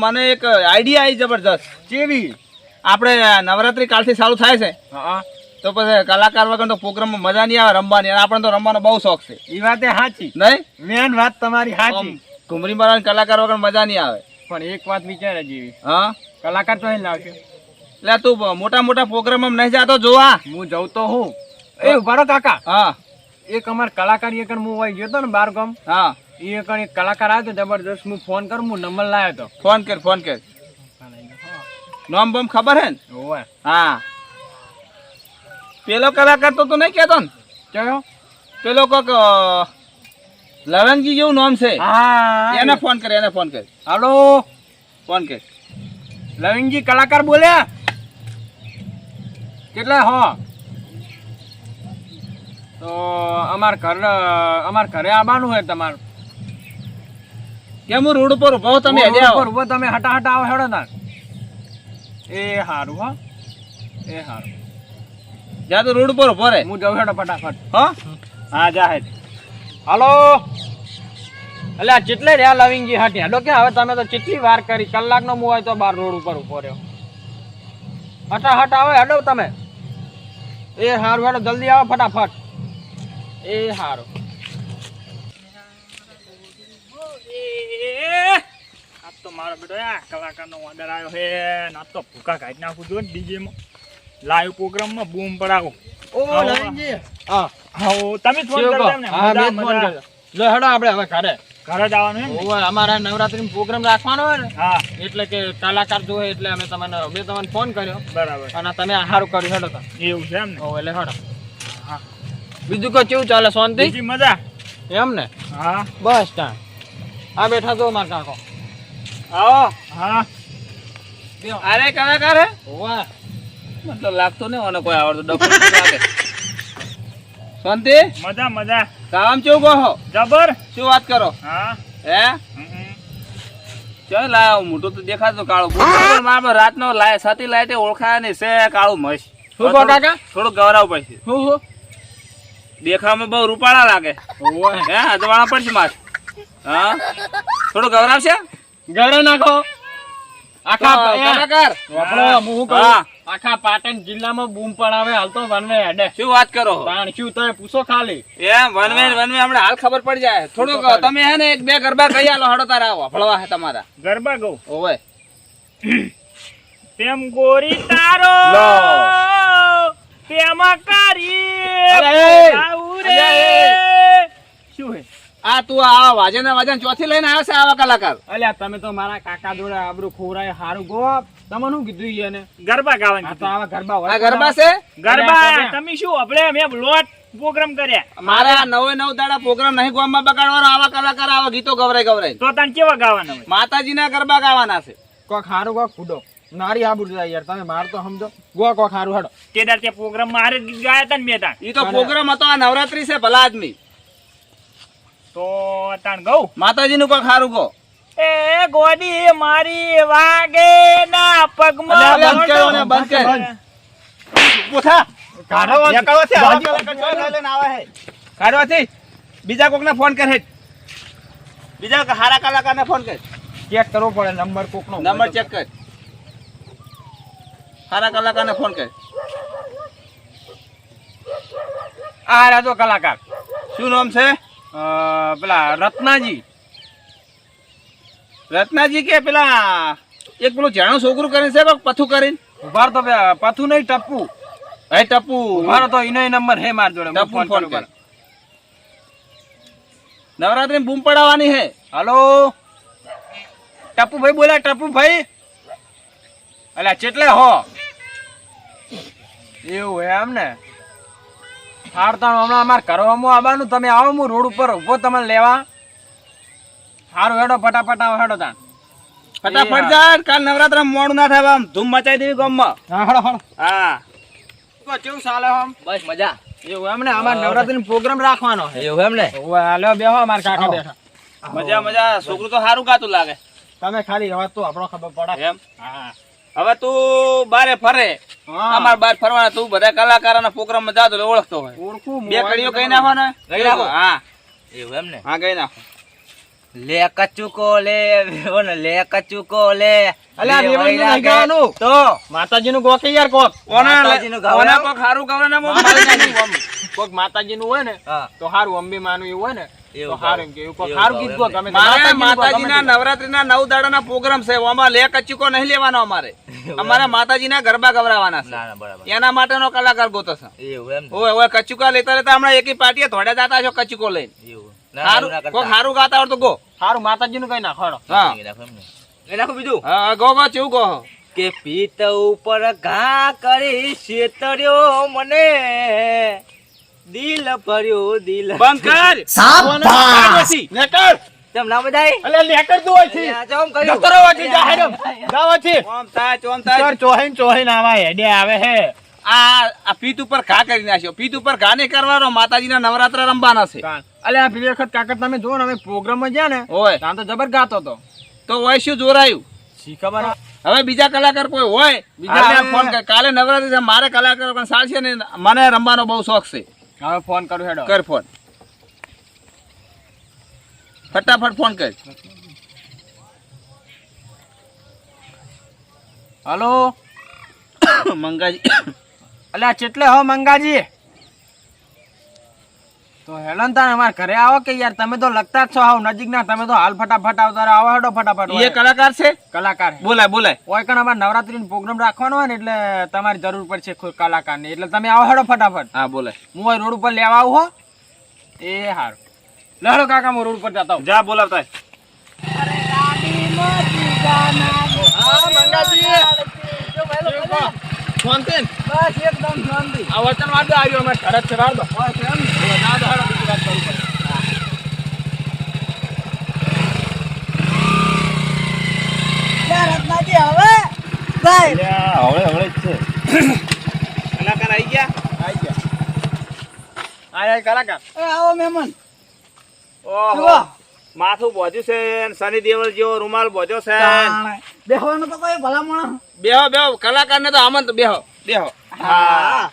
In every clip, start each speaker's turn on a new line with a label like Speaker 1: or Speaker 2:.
Speaker 1: મને એક આઈડિયા આવી જબરજસ્ત.
Speaker 2: કેવી?
Speaker 1: આપણે નવરાત્રી કાલથી ચાલુ થાય છે.
Speaker 2: હા
Speaker 1: તો પછી કલાકાર વગર તો પ્રોગ્રામમાં મજા નહીં આવે રમવાની. અને આપણે તો રમવાનો બહુ શોખ છે.
Speaker 2: એ વાત સાચી
Speaker 1: નહીં?
Speaker 2: મેન વાત તમારી સાચી.
Speaker 1: ઘુમરી મારવાની કલાકાર વગર મજા નહીં આવે.
Speaker 2: પણ એક વાત વિચારે જેવી.
Speaker 1: હા,
Speaker 2: કલાકાર તો લાવશે.
Speaker 1: એટલે તું મોટા મોટા પ્રોગ્રામમાં નહીં જાતો જોવા?
Speaker 2: હું જઉં તો હું. એ ઉભારો કાકા.
Speaker 1: હા
Speaker 2: એક અમાર કલાકાર એક હું વહી ગયો તો ને બાર ગામ.
Speaker 1: હા,
Speaker 2: એ એક કલાકાર આવ્યો તો જબરદસ્ત. હું ફોન કરું, હું નંબર લાવ્યો તો.
Speaker 1: ફોન કર ફોન કર. નામ બમ ખબર હે ને?
Speaker 2: ઓવે.
Speaker 1: હા, પેલો કલાકાર તો તું નહીં કહેતો ને?
Speaker 2: કયો?
Speaker 1: પેલો કોક લવંગજી જેવું નામ છે.
Speaker 2: હા,
Speaker 1: એને ફોન કર, એને ફોન કર.
Speaker 2: હાલો
Speaker 1: ફોન કર.
Speaker 2: લવિંગજી કલાકાર બોલ્યા કેટલા? હો તો અમાર ઘરે આવવાનું હોય તમારે.
Speaker 1: કેમ હું રોડ ઉપર ઉભો તમે હજી આવો?
Speaker 2: ઉભો તમે હટા આવો હેડો તાર. એ હારું. હા એ હારું.
Speaker 1: જા તો રોડ ઉપર ઉભો રે.
Speaker 2: હું જઉં હેડો ફટાફટ.
Speaker 1: હા હા, જા હે.
Speaker 2: હાલો એટલે આ ચેટલે રહ્યા લવિંગજી હાટી હેડો કે હવે તમે તો કેટલી વાર કરી. કલાકનો હું હોય તો બાર રોડ ઉપર ઉભો રહ્યો. હટા આવો હેડો તમે. એ હારું હેડો જલ્દી આવો ફટાફટ. એ હારું.
Speaker 3: આ તો મારો બેટો આ કલાકારનો ઓર્ડર આવ્યો હે. ના તો ભૂકા કાઢી નાખું જો ડીજે માં લાઈવ પ્રોગ્રામમાં બૂમ પડાવો.
Speaker 2: ઓ લવિંગજી. હા
Speaker 3: હા, તમે ફોન કરો એમને.
Speaker 2: હા મેં ફોન કર્યો. લો હેડો આપણે હવે ઘરે
Speaker 3: ઘરે જ આવવાનું એમ ને?
Speaker 2: ઓય અમારા નવરાત્રીનો પ્રોગ્રામ રાખવાનો હોય ને,
Speaker 3: હા
Speaker 2: એટલે કે કલાકાર જોવે એટલે મેં તમને ફોન કર્યો.
Speaker 3: બરાબર.
Speaker 2: અને તમે સારું કર્યું હેડો તો.
Speaker 3: એવું છે એમ ને?
Speaker 2: ઓ એટલે હેડો. હા બીજું કોઈ કેવું ચાલે? શાંતિ
Speaker 3: બીજી મજા?
Speaker 2: એમ ને?
Speaker 3: હા
Speaker 2: બસ તા આ બેઠા જો માર કાકો.
Speaker 1: આવો.
Speaker 3: હા.
Speaker 1: અરે કલાકાર હે?
Speaker 2: વાહ
Speaker 1: મતલબ લાગતો નહીં મને કોઈ આવડતું. ડફર લાગે. શાંતિ?
Speaker 3: મજા મજા.
Speaker 1: કામ કેવું કહો?
Speaker 3: જબર.
Speaker 1: શું વાત કરો?
Speaker 3: હા.
Speaker 1: હે ચાલ લાયો મોટું તો દેખાતું કાળું. મારા રાતનો લાય સાથી લાઈટે ઓળખાય નહીં છે કાળું મસ.
Speaker 2: શું કહો કાકા?
Speaker 1: થોડું ગવરાવ પડશે.
Speaker 2: શું
Speaker 1: દેખાવામાં બહુ રૂપાળા લાગે. હે અજવાળા પડશે માસ. હા થોડું ગવરાવ છે.
Speaker 2: ઘરે નાખો. આખા
Speaker 1: કલાકાર
Speaker 2: હા આખા પાટણ જિલ્લામાં બૂમ પડાવે હાલ તો વનવે હેડે.
Speaker 1: શું વાત કરો?
Speaker 2: તાણ શું તમે પૂછો ખાલી.
Speaker 1: એમ વનવે હમણાં હાલ ખબર પડી જાય. થોડુંક તમે હે ને એક બે ગરબા કહી આલો હડો તારા આવો ફળવા હે તમારા.
Speaker 3: ગરબા ગૌ
Speaker 1: ઓવે
Speaker 3: તેમ ગોરી તારો તેમ કરી શું હે?
Speaker 1: આ તું આ વાજન ચોથી લઈને આવ્યો છે આવા કલાકાર?
Speaker 2: અલ્યા તમે તો મારા કાકા જોડે આબરૂ ખોરાય હારું ગો. તમે શું કીધું એને?
Speaker 3: ગરબા ગાવાની
Speaker 2: આ તો આવા ગરબા હોય.
Speaker 1: આ ગરબા છે?
Speaker 3: ગરબા તમે શું આપણે મેં લોટ પ્રોગ્રામ કર્યા.
Speaker 1: મારા 9 દાડા પ્રોગ્રામ નહીં ગામમાં બગાડવાનો. આવા કલાકાર આવા ગીતો ગવરાય
Speaker 3: તો તને કેવા ગાવાના હોય?
Speaker 1: માતાજીના ગરબા ગાવાના છે.
Speaker 2: કોક હારું કોક ફૂડો નારી આબરૂ જાય યાર. તમે માર તો સમજો ગો કોક હારું હેડો.
Speaker 3: તે દાર તે પ્રોગ્રામ માં હારે ગીત ગાયા તા ને મેં તાણ.
Speaker 1: ઈ તો પ્રોગ્રામ હતો. આ નવરાત્રી છે ભલા આદમી.
Speaker 3: તો તાણ ગૌ
Speaker 1: માતાજીનું કોક હારું કહો.
Speaker 3: એ ગોડી મારી વાગે ના પગમાં.
Speaker 1: અલ્યા, બંધ કરો ને, બંધ કર. ઉઠા. કાઢવાથી બીજા કોકને ફોન કર હે. બીજા હારા કલાકારને ફોન કર.
Speaker 2: ચેક કરવો પડે નંબર કોક નો.
Speaker 1: નંબર ચેક કર. હારા કલાકારને ફોન કર.
Speaker 2: આ રાજો કલાકાર
Speaker 1: શું નામ છે?
Speaker 2: પેલા રત્નાજી.
Speaker 1: રત્નાજી કે પેલા એક પેલું જાણું છોકરું કરીને છે પથું કરીને?
Speaker 2: ઉભાર તો પથું નહીં ટપ્પુ.
Speaker 1: હે ટપ્પુ.
Speaker 2: ઉભાર તો એનો નંબર હે માર જોડે.
Speaker 1: ટપ્પુ ફોન કર. નવરાત્રી બૂમ પડાવવાની હે.
Speaker 2: હાલો ટપ્પુ ભાઈ બોલ્યા? ટપ્પુ ભાઈ અલ્યા ચેટલે હો? એવું હે એમ ને? હારતા હમણાં અમારે કરવામાં આવવાનું. તમે આવો હું રોડ ઉપર ઉભો તમને લેવા. સારું હેડો ફટાફટ આવો હેડો તાણ.
Speaker 1: ફટાફટ જા. કાલ નવરાત્રી મોડું ના થાય. આમ ધૂમ મચાઈ દેવી ગામમાં.
Speaker 2: હા હેડો હેડો.
Speaker 1: હા
Speaker 2: કેવું ચાલે આમ?
Speaker 1: બસ મજા.
Speaker 2: એવું એમ ને? અમારે નવરાત્રી પ્રોગ્રામ રાખવાનો છે.
Speaker 1: એવું એમ ને?
Speaker 2: હાલો બેહો અમારે કાકા બેઠા.
Speaker 1: મજા મજા. છોકરું તો સારું ગાતું લાગે.
Speaker 2: તમે ખાલી હવે તો આપણો ખબર પડે.
Speaker 1: એમ?
Speaker 2: હા
Speaker 1: હવે તું બારે ફરે. અમાર બાર ફરવાના. તું બધા કલાકારોના પ્રોગ્રામમાં જાતો એટલે ઓળખતો હોય.
Speaker 2: ઓળખું
Speaker 1: બે કડીઓ કઈ નાખો ને. ગઈ નાખો. હા
Speaker 3: એવું એમ ને?
Speaker 1: હા ગઈ નાખો.
Speaker 4: લે કચુકો લે ઓને લે કચુકો લે
Speaker 2: અલ્યા
Speaker 4: લે
Speaker 2: રેવણનું
Speaker 4: વૈરા
Speaker 2: નહીં ગાવાનું.
Speaker 4: તો
Speaker 2: માતાજીનું ગો કે યાર કોક
Speaker 4: માતાજીનું ગાવ
Speaker 1: ઓને
Speaker 4: એમ?
Speaker 1: કોક હારું ગવરે ને
Speaker 2: કોક માતાજીનું હોય ને
Speaker 4: હા
Speaker 2: તો હારું અંબી માનું એવું હોય ને તો
Speaker 4: એવું
Speaker 2: હારું કે એવું કોક
Speaker 4: એવું
Speaker 2: હારું
Speaker 4: ગાવ
Speaker 2: ગીત
Speaker 4: એમ
Speaker 2: ગો
Speaker 4: ને.
Speaker 2: ગમે તે.
Speaker 1: મારે
Speaker 2: માતાજીનું ગો
Speaker 1: માતાજીના
Speaker 2: ગમે તે.
Speaker 1: નવરાત્રીના 9 દાડાના પ્રોગ્રામ છે ઓમાં લે કચુકો નહીં લેવાનો અમારે માતાજીના ગરબા ગવરાવાના છે
Speaker 4: ના ના બરાબર
Speaker 1: એના માટેનો કલાકાર ગોતો છે
Speaker 4: એવું એમ ને?
Speaker 1: ઓય ઓય કચુકા લેતા લેતા હમણાં એકી પાર્ટીએ ધોડે જાતા છો કચુકો લઈને
Speaker 4: એવું ના
Speaker 1: હારું
Speaker 4: એવું ના
Speaker 1: કોક
Speaker 4: કરતા.
Speaker 1: હારું ગાતા આવડતું ગો
Speaker 2: હારું માતાજીનું કઈ નાખો હેડો.
Speaker 1: હા
Speaker 4: એ નાખો એમ ને. એ નાખો બીજું
Speaker 1: હા ગો ગો ચેવું ગો
Speaker 4: કે પીત ઉપર ઘા કરી શેતર્યો મને દિલ ભર્યો દિલ
Speaker 1: બંકર
Speaker 2: નેકર
Speaker 4: તેમ ના બધાય
Speaker 2: અલ્યા નેકર તું હોય છે
Speaker 4: આ ચમ કર્યું
Speaker 2: જતો રહો છે જાહેરમ ગાવ છે
Speaker 1: ઓમ થાય
Speaker 2: સર ચોહીન આવા હેડે આવે હે
Speaker 1: આ પીત ઉપર ઘા કરી નાખ્યો પીત ઉપર ઘા નહીં કરવાનો માતાજીના નવરાત્ર રમવાના છે
Speaker 2: અલ્યા પેલી વખત કાકા તમે જો ને અમે પ્રોગ્રામમાં ગયા ને
Speaker 1: ઓય
Speaker 2: ત્યાં તો જબર ગાતો હતો
Speaker 1: તો હોય શું જોરાયું
Speaker 2: શી ખબર
Speaker 1: હવે બીજા કલાકાર કોઈ હોય
Speaker 2: બીજા
Speaker 1: બીજા
Speaker 2: હવે-
Speaker 1: ફોન કર કાલે નવરાત્રી છે મારે કલાકાર પણ સાલ છે ને મને રમવાનો બહુ શોખ છે
Speaker 2: હવે ફોન કરું હેડો
Speaker 1: કર ફોન ફટાફટ ફોન કર
Speaker 2: હલો
Speaker 1: મંગાજી
Speaker 2: અલ્યા ચેટલે હો મંગાજી તો હેલન તાન અમાર ઘરે આવો કે યાર તમે તો લગતા જ છો હાવ નજીક ના તમે તો હાલ ફટાફટ આવતા આવો હેડો ફટાફટ
Speaker 1: એ કલાકાર છે
Speaker 2: કલાકાર હે.
Speaker 1: બોલાય બોલાય
Speaker 2: ઓય કણ અમાર નવરાત્રીનો પ્રોગ્રામ રાખવાનો હોય ને એટલે તમારી જરૂર પડશે કોઈ કલાકારની એટલે તમે આવો હેડો ફટાફટ
Speaker 1: હા બોલાય
Speaker 2: હું ઓય રોડ ઉપર લેવા આવું હો એ હારું લડો કાકા હું રોડ ઉપર જતા હું
Speaker 1: જા બોલાવતા
Speaker 2: બસ એકદમ શાંતિ આ વચન વાદો આવ્યો અમે ઘરે જ છે વાદો ના તો હેડો બીજી વાત કરું પડે
Speaker 1: કલાકાર આવી ગયા
Speaker 2: આઈ ગયા આય કલાકાર
Speaker 1: ઓહો માથું બોધ્યું છે ને સની દેવલ જેવો રૂમાલ બોધ્યો છે
Speaker 5: બેહવાનું તો કોઈ ભલામણ
Speaker 1: બેહો બેહો કલાકાર ને તો આમંત્ર બેહો બેહો હા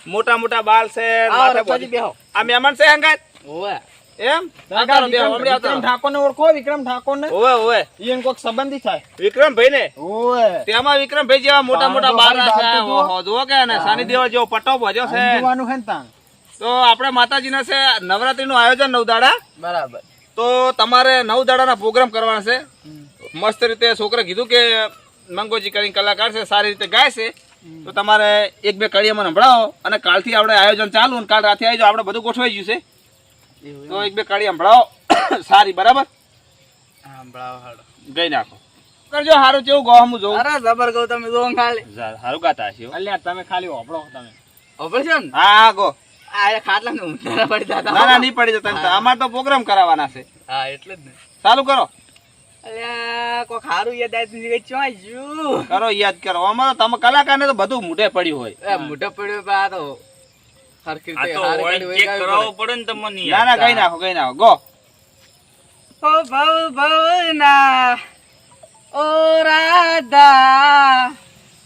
Speaker 1: મોટા મોટા બાલ છે માથે બોધ્યું.
Speaker 5: બેહો
Speaker 1: આ મહેમાન છે અંગાત
Speaker 5: ઓવે
Speaker 1: એમ આવતારો બેહો હમણાં
Speaker 2: વિક્રમ
Speaker 1: આવતારો.
Speaker 2: ઠાકોર ને ઓળખો વિક્રમ ઠાકોર ને
Speaker 1: ઓવે ઓવે
Speaker 2: ઈયન કોક સંબંધી થાય
Speaker 1: વિક્રમભાઈ ને
Speaker 2: ઓય
Speaker 1: તેમાં વિક્રમભાઈ જેવા મોટા
Speaker 2: હા,
Speaker 1: મોટા
Speaker 2: જો
Speaker 1: બાલ
Speaker 2: ખાલી
Speaker 1: છે
Speaker 2: બાલ તો જુઓ.
Speaker 1: ઓહો જુઓ કે ને સની દેવલ જેવો પટ્ટો બોધ્યો છે
Speaker 2: અંજવાનું હે ને તાન
Speaker 1: તો આપણે માતાજીના છે નવરાત્રીનું આયોજન 9 દાડા
Speaker 5: બરાબર
Speaker 1: તો તમારે 9 દાડાના પ્રોગ્રામ કરવાના છે મસ્ત રીતે છોકરા કીધું કે મંગોજી કરીને કલાકાર છે સારી રીતે ગાય છે તો તમારે એક બે કડીએ મને સંભળાવો અને કાલથી આપણે આયોજન ચાલુ અને કાલ રાતે આવી જાઓ આપણે બધું ગોઠવાઈ ગયું છે તો એક બે કડી સંભળાવો સારી બરાબર ગઈ નાખો કરજો સારું કેવું ગો હું જોઉં
Speaker 5: અરે જબર કહું તમે જો ખાલી
Speaker 1: સારું ગાતા હશે હો.
Speaker 2: અલ્યા તમે ખાલી હોભળો તમે
Speaker 5: ઓપરેશન
Speaker 1: હા હા ગો
Speaker 5: આ ખાટલા ને ઉંધારા પડી જતા
Speaker 1: ના ના નહીં પડી જતા અમારે તો પ્રોગ્રામ કરાવવાના છે
Speaker 5: હા એટલે જ ને
Speaker 1: ચાલુ કરો
Speaker 5: અલ્યા કોઈ ખારું યાદ આવી ગઈ ચોઈ જ્યું
Speaker 1: કરો યાદ કરો અમારે તમે કલાકારને તો બધું મૂઢે પડ્યું હોય
Speaker 5: એ મોઢો પડ્યો પા તો હરખી રીતે હારી કાઢી વઈ ગાવી
Speaker 1: ના ના ગઈ નાખો ગો
Speaker 5: ઓ ભવ ભવના ઓ રાધા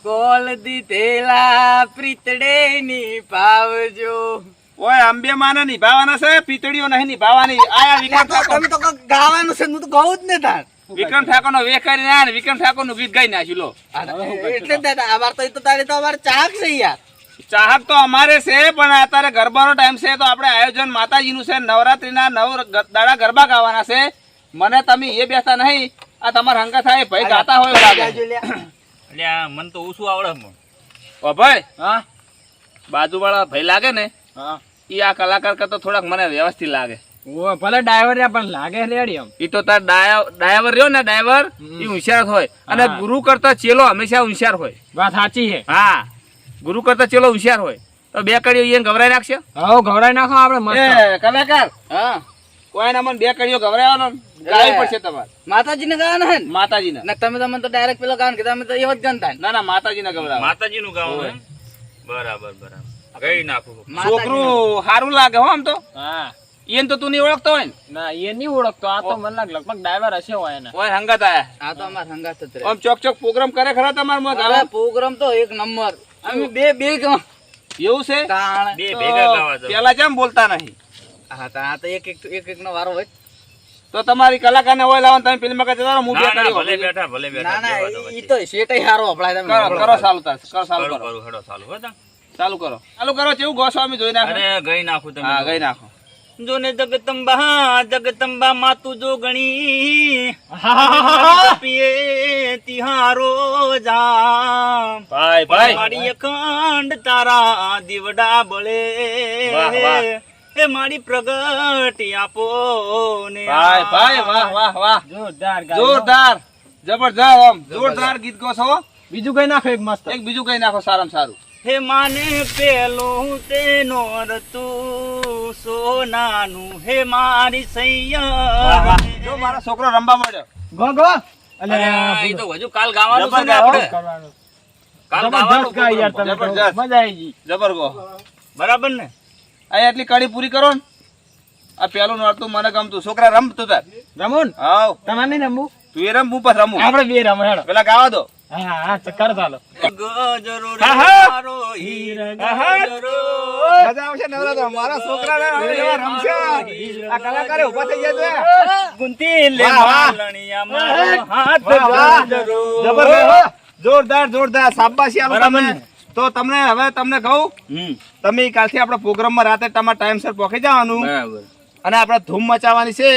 Speaker 5: કોલ દીધેલા પ્રીતડે ની પાવજો
Speaker 1: ઓય અંબે માને નિભાવવાના છે પીતળીઓ નહીં નિભાવવાની આયા વિક્રમ ઠાકોર
Speaker 5: તમે તો કોક ગાવાનું છે હું તો ગાઉં જ ને તાર
Speaker 1: વિક્રમ ઠાકોર નો વેખ કરીને આયા ને વિક્રમ ઠાકોર નું ગીત ગાઈ નાખ્યું લો
Speaker 5: એટલે જ દાદા અમાર તો એ તો તારી તો અમારે ચાક છે યાર
Speaker 1: ચાહક તો અમારે છે પણ અત્યારે ગરબાનો ટાઈમ છે તો આપણે આયોજન માતાજીનું છે નવરાત્રીના 9 દાડા ગરબા ગાવાના છે મને તમે એ બેસતા નહીં આ તમારા હંગા થાય ભાઈ ગાતા હોય એવું લાગે
Speaker 5: ગાજો લ્યા.
Speaker 1: ઓ ભાઈ
Speaker 2: હા
Speaker 1: બાજુ વાળા ભાઈ લાગે ને
Speaker 2: હા
Speaker 1: ઈ આ કલાકાર કરતા થોડાક મને વ્યવસ્થિત લાગે
Speaker 2: ઓય ભલે ડ્રાઈવર પણ લાગે રેડી એમ
Speaker 1: ઈ તો તાર ડ્રાઈવર રહ્યો ને ડ્રાઈવર ઈ હોશિયાર હોય અને
Speaker 2: હા.
Speaker 1: ગુરુ કરતા ચેલો હંમેશા હોશિયાર હોય
Speaker 2: વાત સાચી છે
Speaker 1: હા ગુરુ કરતા ચેલો હોશિયાર હોય તો બે કડીઓ એને ગવરાઈ નાખશે
Speaker 2: હવે ઘવડાઈ નાખો આપણે મસ્ત
Speaker 1: એ કલાકાર
Speaker 5: હા
Speaker 1: કોઈના મને બે કડીઓ ગવરાવાનો ગાવી પડશે તમારે
Speaker 5: માતાજીને ગાવાનું હે ને
Speaker 1: માતાજીના
Speaker 5: ના તમે તમને તો ડાયરેક્ટ પેલો ગાવાનું કે તમે તો એવો જ ગણતા ને.
Speaker 1: ના ના માતાજીના ગવરાવો
Speaker 4: માતાજીનું ગાવ બરાબર ગઈ નાખું
Speaker 1: છોકરું સારું લાગે હો આમ તો
Speaker 2: હા
Speaker 1: એને તો તું નહીં ઓળખતો હોય ને
Speaker 2: ના એ નહીં ઓળખતો આ તો મને લાગે લગભગ ડ્રાઈવર હશે હોય એને
Speaker 1: ઓય હંગાત આયા
Speaker 5: આ તો અમાર સંગાત જ રહે
Speaker 1: આમ ચોક ચોક પ્રોગ્રામ કરે ખરા તમાર મત
Speaker 5: અરે પ્રોગ્રામ તો એક નંબર અમે બે બે
Speaker 1: એવું છે
Speaker 5: તાણ
Speaker 1: તો પેલા કેમ બોલતા નહીં
Speaker 5: હા તા આ તો એક એક નો વારો હોય
Speaker 1: તો તો તમારી કલાકારને હોય લાવો તમે ફિલ્મ માં જતા રહો, હું બે
Speaker 3: ના, ના,
Speaker 1: કરી
Speaker 3: ભલે બેઠા ભલે બેઠા
Speaker 5: ના ના
Speaker 3: બેહવા દો
Speaker 5: ઈ
Speaker 3: વચ્ચે.
Speaker 5: તો શેઠે હારો અપડાય તમે
Speaker 1: કરો કરો ચાલુ તાર કરો ચાલુ
Speaker 3: કરું,
Speaker 1: કરો
Speaker 3: કરું, હેડો, ચાલુ હો તા.
Speaker 1: ચાલુ કરો ચાલુ કરો કેવું ગોસો અમે જોઈ નાખો
Speaker 3: અરે ગઈ નાખું તમે
Speaker 1: હા ગઈ નાખો
Speaker 3: જોને જગતંબા માતું જોગણી પીએ તિહારો જામ
Speaker 1: ભાઈ ભાઈ
Speaker 3: મારી અખંડ તારા દીવડા બળે
Speaker 1: વાહ, વાહ.
Speaker 3: એ મારી પ્રગટી આપો ને
Speaker 1: ભાઈ ભાઈ વાહ વાહ વાહ
Speaker 2: જોરદાર
Speaker 1: જોરદાર જબરજસ્ત આમ જોરદાર ગીત ગો છો
Speaker 2: બીજું કઈ નાખો એક મસ્ત
Speaker 1: એક બીજું કઈ નાખો સારામાં સારું
Speaker 3: હે માને પેલું તેનો રતું સોનાનું હે મારી સૈયા
Speaker 1: જો મારો છોકરો રમવા મળ્યો
Speaker 2: ગો ગો
Speaker 5: અરે ઈ તો હજુ કાલ ગાવાનું છે ને
Speaker 1: જબરદસ્ત.
Speaker 5: આપણે
Speaker 2: કરવાનું
Speaker 3: કાલ
Speaker 2: જબરદસ્ત ગાય યાર તમે તો.
Speaker 1: જબરદસ્ત.
Speaker 2: મજા આવી ગઈ
Speaker 1: જબર ગો
Speaker 3: બરાબર ને
Speaker 1: આ એટલી કડી પૂરી કરો ને આ પેલું નડતું મને ગમતું છોકરા રમતું તાર
Speaker 2: રમુન
Speaker 1: હાવ
Speaker 2: તમારે નહીં રમવું
Speaker 1: તું એ રમ હું પણ રમું
Speaker 2: આપણે બે રમો હેડો
Speaker 1: પેલા ગાવા દો
Speaker 2: હા હા ચક્કર ચાલો
Speaker 3: ગજરો રે
Speaker 1: આહા.
Speaker 3: મારો હીર
Speaker 1: આહા.
Speaker 3: ગજરો
Speaker 1: મજા આવશે નવરાત્ર મારા છોકરા રમશે આ કલાકારે ઉભા થઈ જાય
Speaker 3: ગુંતી લે
Speaker 1: વાહ, વાહ.
Speaker 3: માલણિયા મારો હાથ
Speaker 1: વાહ, વાહ.
Speaker 3: ગજરો.
Speaker 1: જબરદસ્ત જોરદાર જોરદાર શાબાશી આલો
Speaker 3: બરાબર
Speaker 1: તમે
Speaker 3: ને?
Speaker 1: તો તમને હવે તમને કહું તમે કાલથી આપણા પ્રોગ્રામમાં રાતે તમારે ટાઈમસર પહોંચી જવાનું
Speaker 5: બરાબર
Speaker 1: અને આપણે ધૂમ મચાવવાની છે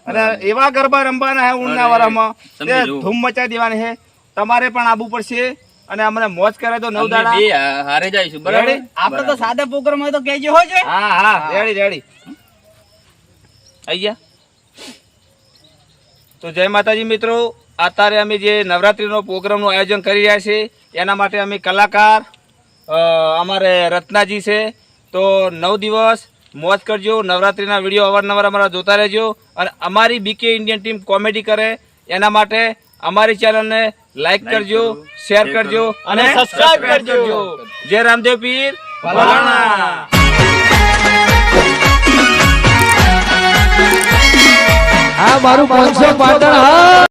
Speaker 1: અને એવા ગરબા રમવાના છે ઊંડના વારામાં
Speaker 5: તમે
Speaker 1: તે
Speaker 5: જુઓ.
Speaker 1: ધૂમ મચાવી દેવાની છે તમારે પણ આવવું પડશે અને અમને મોજ કરે તો નવ
Speaker 5: અમે
Speaker 1: દાડા
Speaker 5: બે હારે જઈશું બરાબર
Speaker 1: રેડી?
Speaker 2: આપણે તો સાદા પ્રોગ્રામ હોય તો કહેજો હો છે
Speaker 1: હા હા રેડી રેડી આઈ ગયા તો જય માતાજી મિત્રો અત્યારે અમે જે નવરાત્રીનો પ્રોગ્રામનું આયોજન કરી રહ્યા છે એના માટે અમે કલાકાર અમારે રત્નાજી છે તો 9 દિવસ મોજ કરજો નવરાત્રીના વિડીયો અવારનવાર અમારા જોતા રહેજો અને અમારી બીકે ઇન્ડિયન ટીમ કોમેડી કરે એના માટે અમારી ચેનલને લાઈક કરજો શેર કરજો અને સબસ્ક્રાઇબ કરજો જય રામદેવ પીર ભલાણા.
Speaker 2: હા મારું 500 પાટણ હા